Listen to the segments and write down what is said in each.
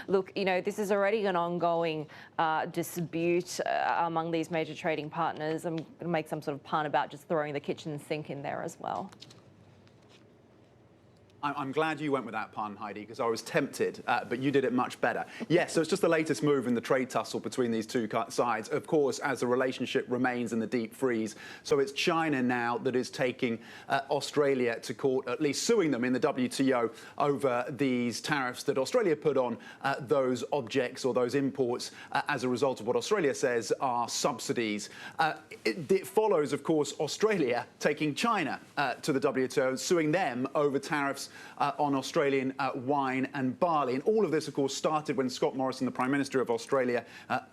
Look, this is already an ongoing dispute among these major trading partners. I'm going to make some sort of pun about just throwing the kitchen sink in there as well. I'm glad you went with that pun, Heidi, because I was tempted, but you did it much better. Yes, so it's just the latest move in the trade tussle between these two sides, of course, as the relationship remains in the deep freeze. So it's China now that is taking Australia to court, at least suing them in the WTO over these tariffs that Australia put on those objects or those imports as a result of what Australia says are subsidies. It follows, of course, Australia taking China to the WTO, suing them over tariffs on Australian wine and barley. And all of this, of course, started when Scott Morrison, the Prime Minister of Australia,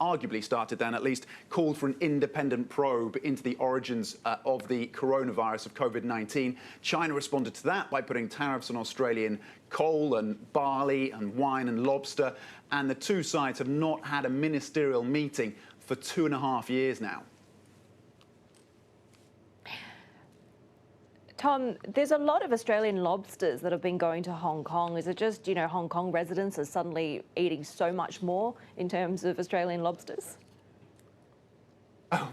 arguably started then, at least, called for an independent probe into the origins of the coronavirus of COVID-19. China responded to that by putting tariffs on Australian coal and barley and wine and lobster. And the two sides have not had a ministerial meeting for 2.5 years now. Tom, there's a lot of Australian lobsters that have been going to Hong Kong. Is it just, Hong Kong residents are suddenly eating so much more in terms of Australian lobsters?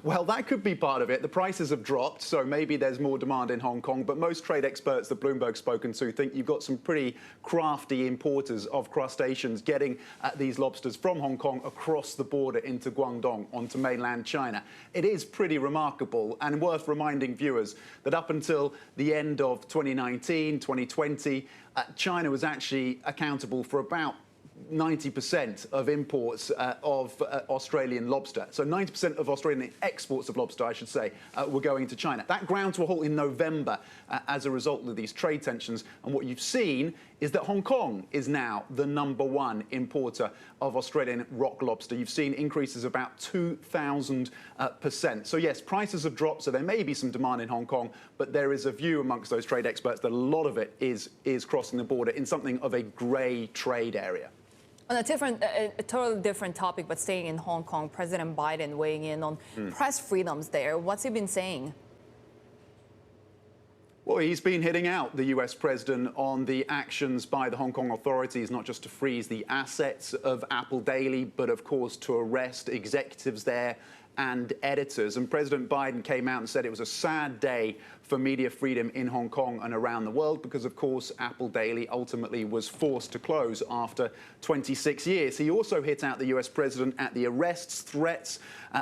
Well, that could be part of it. The prices have dropped, so maybe there's more demand in Hong Kong. But most trade experts that Bloomberg's spoken to think you've got some pretty crafty importers of crustaceans getting these lobsters from Hong Kong across the border into Guangdong, onto mainland China. It is pretty remarkable and worth reminding viewers that up until the end of 2019, 2020, China was actually accountable for about 90% of imports of Australian lobster. So 90% of Australian exports of lobster, I should say, were going to China. That ground to a halt in November as a result of these trade tensions. And what you've seen is that Hong Kong is now the #1 importer of Australian rock lobster. You've seen increases of about 2,000%. So yes, prices have dropped, so there may be some demand in Hong Kong, but there is a view amongst those trade experts that a lot of it is crossing the border in something of a grey trade area. On a totally different topic, but staying in Hong Kong, President Biden weighing in on press freedoms there. What's he been saying? Well, he's been hitting out the US president on the actions by the Hong Kong authorities, not just to freeze the assets of Apple Daily, but of course to arrest executives there and editors. And President Biden came out and said it was a sad day for media freedom in Hong Kong and around the world because, of course, Apple Daily ultimately was forced to close after 26 years. He also hit out the US president at the arrests, threats,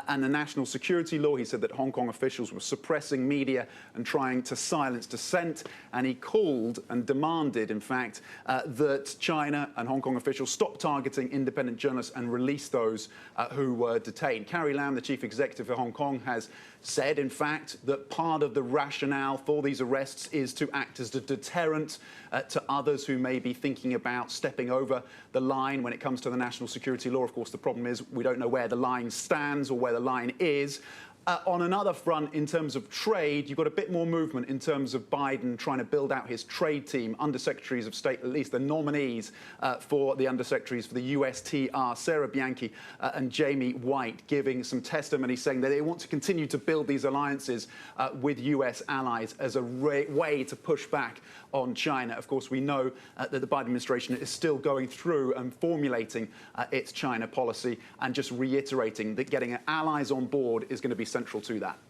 and the national security law. He said that Hong Kong officials were suppressing media and trying to silence dissent. And he called and demanded, in fact, that China and Hong Kong officials stop targeting independent journalists and release those who were detained. Carrie Lam, the chief executive of Hong Kong, has said, in fact, that part of the rationale for these arrests is to act as a deterrent to others who may be thinking about stepping over the line when it comes to the national security law. Of course, the problem is we don't know where the line stands or where the line is. On another front, in terms of trade, you've got a bit more movement in terms of Biden trying to build out his trade team, undersecretaries of state, at least the nominees for the undersecretaries for the USTR, Sarah Bianchi and Jamie White, giving some testimony saying that they want to continue to build these alliances with US allies as a way to push back on China. Of course, we know that the Biden administration is still going through and formulating its China policy and just reiterating that getting allies on board is going to be central to that.